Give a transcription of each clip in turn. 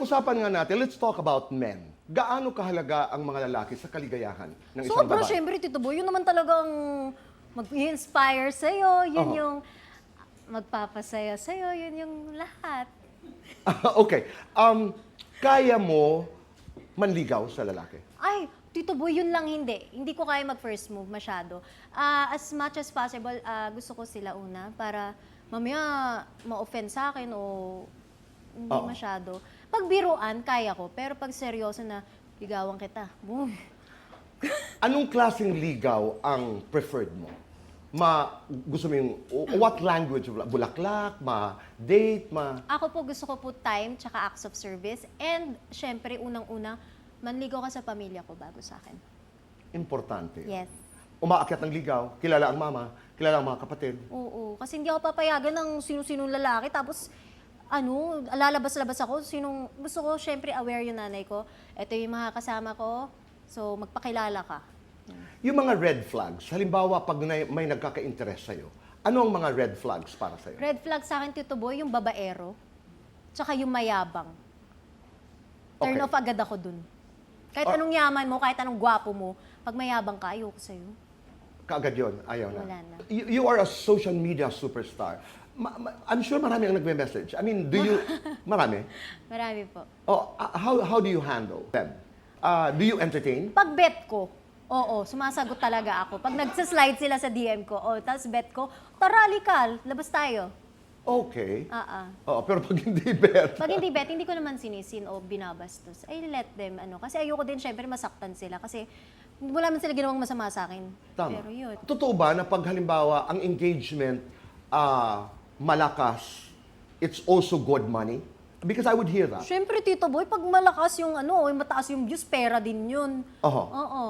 Pag-usapan nga natin, let's talk about men. Gaano kahalaga ang mga lalaki sa kaligayahan ng isang Sobra, babae? syempre, Tito Boy, yun naman talagang mag-inspire sa'yo, yun Oo. yung magpapasaya sa'yo, yun yung lahat. Okay. Kaya mo manligaw sa lalaki? Ay, Tito Boy, yun lang hindi. Hindi ko kaya mag-first move masyado. As much as possible, gusto ko sila una para mamaya ma-offend sa akin o hindi Oo. masyado. Pag biruan, kaya ko. Pero pag seryoso na, ligawan kita. Boom. Anong klaseng ligaw ang preferred mo? Gusto mo yung, what language? Bulaklak, date, Ako po, gusto ko po time, tsaka acts of service. And, syempre, unang-una, manligaw ka sa pamilya ko bago sa akin. Importante. Yes. Umaakyat ng ligaw, kilala ang mama, kilala ang mga kapatid. Oo. Kasi hindi ako papayagan ng sino-sinong lalaki. Tapos, lalabas-labas ako. Gusto ko, syempre, aware yung nanay ko. Ito yung mga kasama ko. So, magpakilala ka. Yung mga red flags, halimbawa pag may nagkaka-interest sa'yo, ano ang mga red flags para sa'yo? Red flag sa akin, Tito Boy, yung babaero. Tsaka yung mayabang. Turn Okay. off agad ako dun. Kahit anong yaman mo, kahit anong gwapo mo, pag mayabang ka, ayoko sa'yo. Kaagad yun, ayaw na. Wala na. You are a social media superstar. I'm sure marami ang nagme-message. I mean, do you... Marami? Marami po. Oh, how do you handle them? Do you entertain? Pag bet ko, oo, sumasagot talaga ako. Pag nagsaslide sila sa DM ko, tapos bet ko, tara, likal, labas tayo. Okay. Ah. Oo, pero pag hindi bet. Pag hindi bet, hindi ko naman sinisin o binabastos. I let them, kasi ayoko din, syempre, masaktan sila. Kasi wala man sila ginawang masama sa akin. Tama. Pero yun. Totoo ba na pag halimbawa ang engagement malakas, it's also good money? Because I would hear that. Syempre, Tito Boy, pag malakas yung mataas yung views, pera din yun. Oho. Oo.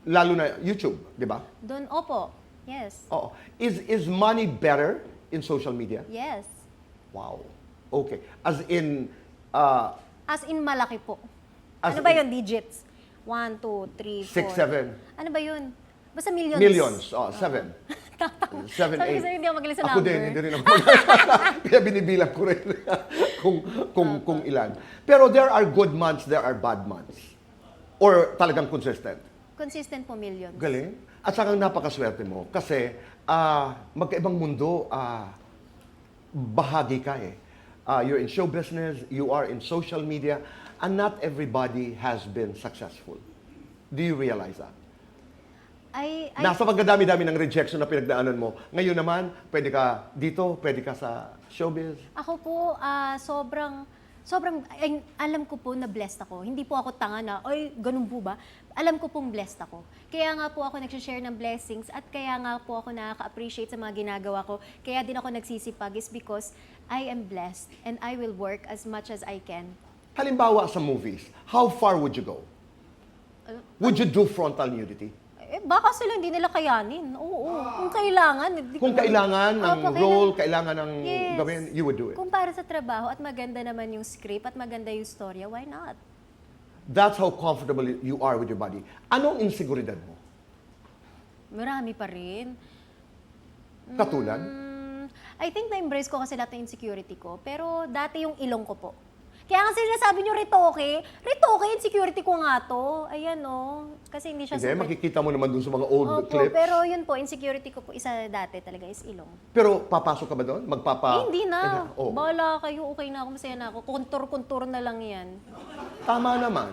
Lalo na YouTube, di ba? Doon, opo. Yes. Oo. Is money better in social media? Yes. Wow. Okay. As in, As in, malaki po. As Ano ba in- yun? Digits? 1, 2, 3, 4. 6, 7. Ano ba yun? Basta millions. Millions. 7. 7, Sabi ko sa'yo, hindi ako magaling sa Ako number. din, hindi rin ako. Kaya binibilang ko rin kung ilan. Pero there are good months, there are bad months. Or talagang consistent. Consistent po, millions. Galing. At saka napakaswerte mo. Kasi magkaibang mundo, bahagi ka eh. You're in show business, you are in social media, and not everybody has been successful. Do you realize that? Nasa pagkadami-dami ng rejection na pinagdaanan mo. Ngayon naman, pwede ka dito, pwede ka sa showbiz. Ako po, sobrang, alam ko po na blessed ako. Hindi po ako tanga na, ay, ganun po ba? Alam ko pong blessed ako. Kaya nga po ako nagsishare ng blessings at kaya nga po ako nakaka-appreciate sa mga ginagawa ko. Kaya din ako nagsisipag is because I am blessed and I will work as much as I can. Halimbawa sa movies, how far would you go? Would you do frontal nudity? Baka sila hindi nila kayanin. Oo. Kung kailangan. Kung kailangan ng Opo, role, kailangan ng Yes. gawin, you would do it. Kung para sa trabaho at maganda naman yung script at maganda yung storya, why not? That's how comfortable you are with your body. Anong inseguridad mo? Marami pa rin. Katulad? I think na-embrace ko kasi lahat ng insecurity ko. Pero dati yung ilong ko po. Kaya kasi sinasabi nyo retoke, insecurity ko nga to. Ayan kasi hindi siya Hindi, makikita mo naman dun sa mga old Opo, clips. pero yun po, insecurity ko po, isa dati talaga is ilong. Pero papasok ka ba doon? Hindi na. Oh. Bahala kayo, okay na ako, masaya na ako. Kontur-kontur na lang yan. Tama naman.